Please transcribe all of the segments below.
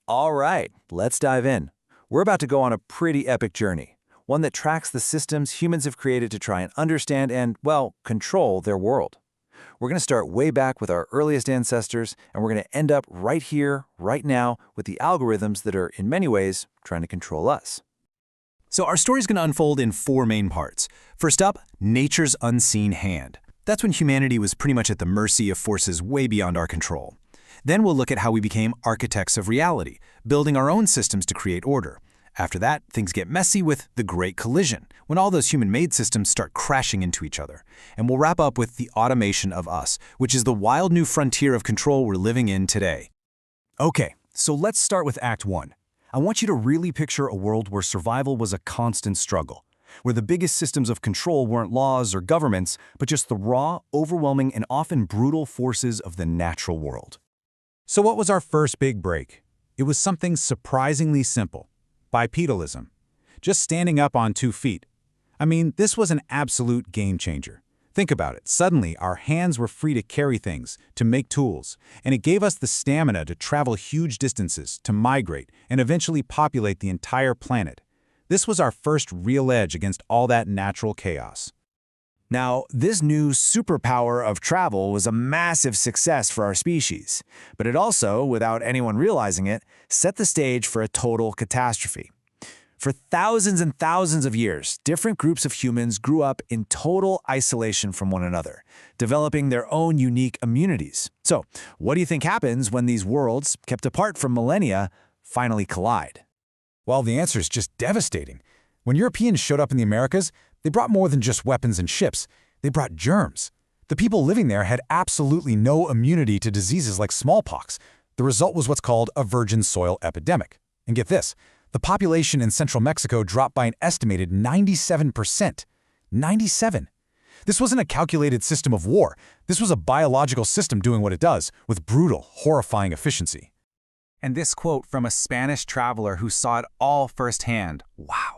All right, let's dive in. We're about to go on a pretty epic journey, one that tracks the systems humans have created to try and understand and, well, control their world. We're going to start way back with our earliest ancestors, and we're going to end up right here, right now, with the algorithms that are, in many ways, trying to control us. So our story's going to unfold in four main parts. First up, nature's unseen hand. That's when humanity was pretty much at the mercy of forces way beyond our control. Then we'll look at how we became architects of reality, building our own systems to create order. After that, things get messy with the Great Collision, when all those human-made systems start crashing into each other. And we'll wrap up with the automation of us, which is the wild new frontier of control we're living in today. Okay, so let's start with Act 1. I want you to really picture a world where survival was a constant struggle, where the biggest systems of control weren't laws or governments, but just the raw, overwhelming, and often brutal forces of the natural world. So what was our first big break? It was something surprisingly simple. Bipedalism. Just standing up on 2 feet. I mean, this was an absolute game changer. Think about it. Suddenly, our hands were free to carry things, to make tools, and it gave us the stamina to travel huge distances, to migrate, and eventually populate the entire planet. This was our first real edge against all that natural chaos. Now, this new superpower of travel was a massive success for our species, but it also, without anyone realizing it, set the stage for a total catastrophe. For thousands and thousands of years, different groups of humans grew up in total isolation from one another, developing their own unique immunities. So, what do you think happens when these worlds, kept apart for millennia, finally collide? Well, the answer is just devastating. When Europeans showed up in the Americas, they brought more than just weapons and ships. They brought germs. The people living there had absolutely no immunity to diseases like smallpox. The result was what's called a virgin soil epidemic. And get this, the population in central Mexico dropped by an estimated 97%. 97. This wasn't a calculated system of war. This was a biological system doing what it does, with brutal, horrifying efficiency. And this quote from a Spanish traveler who saw it all firsthand, wow.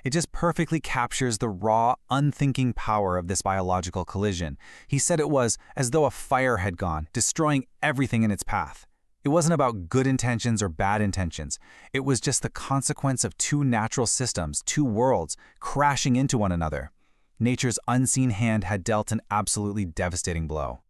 It just perfectly captures the raw, unthinking power of this biological collision. He said it was as though a fire had gone, destroying everything in its path. It wasn't about good intentions or bad intentions. It was just the consequence of two natural systems, two worlds, crashing into one another. Nature's unseen hand had dealt an absolutely devastating blow.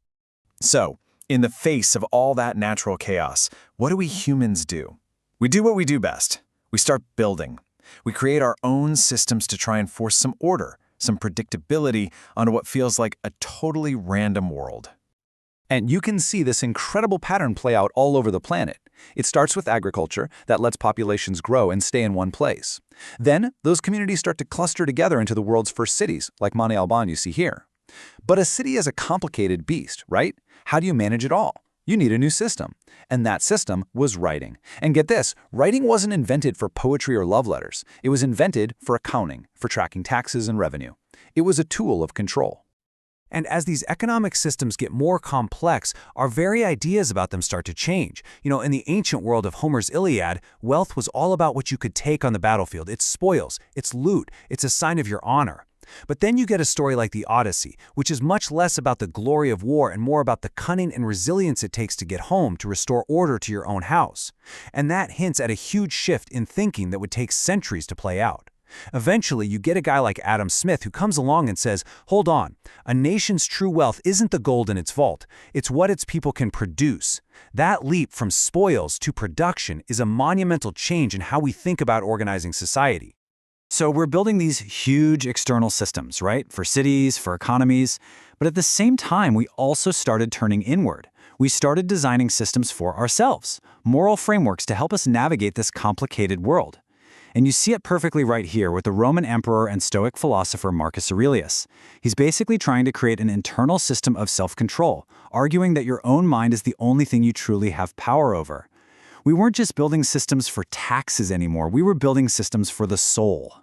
So, in the face of all that natural chaos, what do we humans do? We do what we do best. We start building. We create our own systems to try and force some order, some predictability onto what feels like a totally random world. And you can see this incredible pattern play out all over the planet. It starts with agriculture that lets populations grow and stay in one place. Then, those communities start to cluster together into the world's first cities, like Mane Alban you see here. But a city is a complicated beast, right? How do you manage it all? You need a new system. And that system was writing. And get this, writing wasn't invented for poetry or love letters. It was invented for accounting, for tracking taxes and revenue. It was a tool of control. And as these economic systems get more complex, our very ideas about them start to change. In the ancient world of Homer's Iliad, wealth was all about what you could take on the battlefield. It's spoils, it's loot, it's a sign of your honor. But then you get a story like the Odyssey, which is much less about the glory of war and more about the cunning and resilience it takes to get home to restore order to your own house. And that hints at a huge shift in thinking that would take centuries to play out. Eventually, you get a guy like Adam Smith who comes along and says, hold on, a nation's true wealth isn't the gold in its vault, it's what its people can produce. That leap from spoils to production is a monumental change in how we think about organizing society. So we're building these huge external systems, right? For cities, for economies. But at the same time, we also started turning inward. We started designing systems for ourselves, moral frameworks to help us navigate this complicated world. And you see it perfectly right here with the Roman emperor and Stoic philosopher Marcus Aurelius. He's basically trying to create an internal system of self-control, arguing that your own mind is the only thing you truly have power over. We weren't just building systems for taxes anymore, we were building systems for the soul.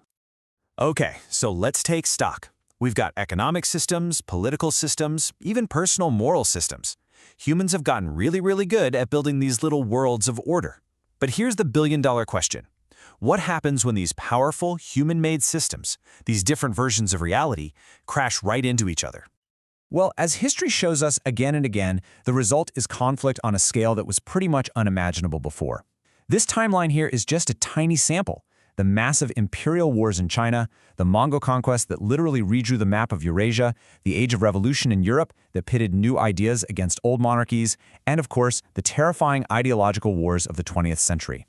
Okay, so let's take stock. We've got economic systems, political systems, even personal moral systems. Humans have gotten really, really good at building these little worlds of order. But here's the billion-dollar question. What happens when these powerful, human-made systems, these different versions of reality, crash right into each other? Well, as history shows us again and again, the result is conflict on a scale that was pretty much unimaginable before. This timeline here is just a tiny sample. The massive imperial wars in China, the Mongol conquest that literally redrew the map of Eurasia, the Age of Revolution in Europe that pitted new ideas against old monarchies, and of course, the terrifying ideological wars of the 20th century.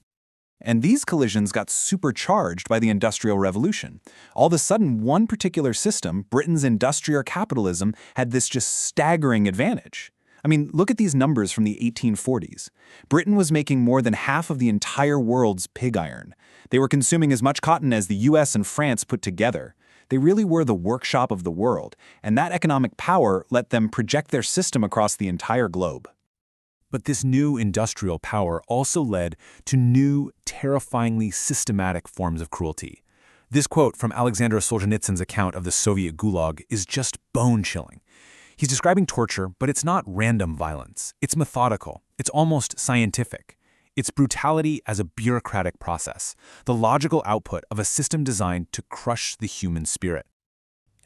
And these collisions got supercharged by the Industrial Revolution. All of a sudden, one particular system, Britain's industrial capitalism, had this just staggering advantage. I mean, look at these numbers from the 1840s. Britain was making more than half of the entire world's pig iron. They were consuming as much cotton as the US and France put together. They really were the workshop of the world, and that economic power let them project their system across the entire globe. But this new industrial power also led to new, terrifyingly systematic forms of cruelty. This quote from Alexander Solzhenitsyn's account of the Soviet Gulag is just bone-chilling. He's describing torture, but it's not random violence. It's methodical. It's almost scientific. It's brutality as a bureaucratic process, the logical output of a system designed to crush the human spirit.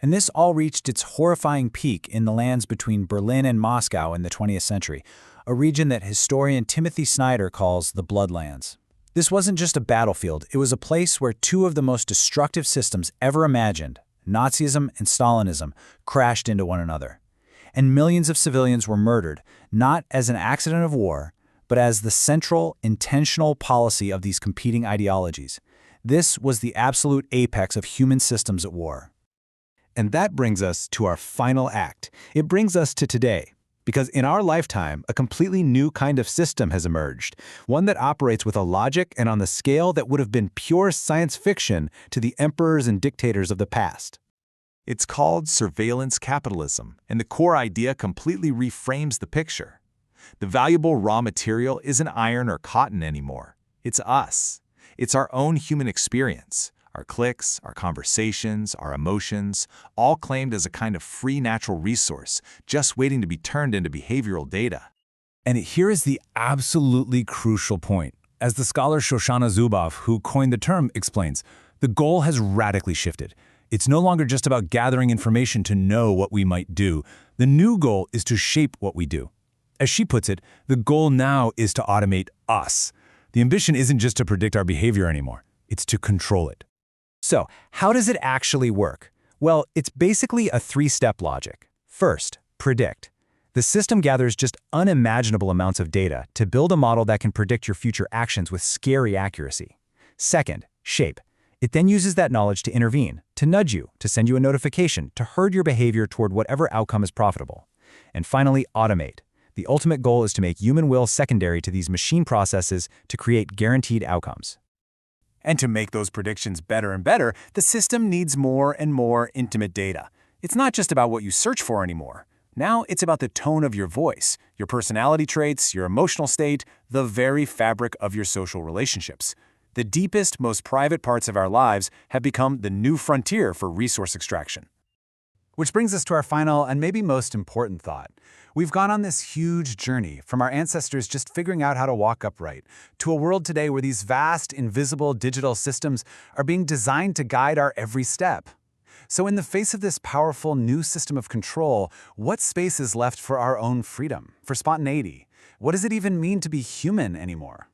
And this all reached its horrifying peak in the lands between Berlin and Moscow in the 20th century, a region that historian Timothy Snyder calls the Bloodlands. This wasn't just a battlefield, it was a place where two of the most destructive systems ever imagined, Nazism and Stalinism, crashed into one another. And millions of civilians were murdered, not as an accident of war, but as the central, intentional policy of these competing ideologies. This was the absolute apex of human systems at war. And that brings us to our final act. It brings us to today. Because in our lifetime, a completely new kind of system has emerged, one that operates with a logic and on the scale that would have been pure science fiction to the emperors and dictators of the past. It's called surveillance capitalism, and the core idea completely reframes the picture. The valuable raw material isn't iron or cotton anymore. It's us. It's our own human experience. Our clicks, our conversations, our emotions, all claimed as a kind of free natural resource, just waiting to be turned into behavioral data. And here is the absolutely crucial point. As the scholar Shoshana Zuboff, who coined the term, explains, the goal has radically shifted. It's no longer just about gathering information to know what we might do. The new goal is to shape what we do. As she puts it, the goal now is to automate us. The ambition isn't just to predict our behavior anymore. It's to control it. So, how does it actually work? Well, it's basically a three-step logic. First, predict. The system gathers just unimaginable amounts of data to build a model that can predict your future actions with scary accuracy. Second, shape. It then uses that knowledge to intervene, to nudge you, to send you a notification, to herd your behavior toward whatever outcome is profitable. And finally, automate. The ultimate goal is to make human will secondary to these machine processes to create guaranteed outcomes. And to make those predictions better and better, the system needs more and more intimate data. It's not just about what you search for anymore. Now it's about the tone of your voice, your personality traits, your emotional state, the very fabric of your social relationships. The deepest, most private parts of our lives have become the new frontier for resource extraction. Which brings us to our final and maybe most important thought. We've gone on this huge journey from our ancestors just figuring out how to walk upright to a world today where these vast, invisible digital systems are being designed to guide our every step. So in the face of this powerful new system of control, what space is left for our own freedom, for spontaneity? What does it even mean to be human anymore?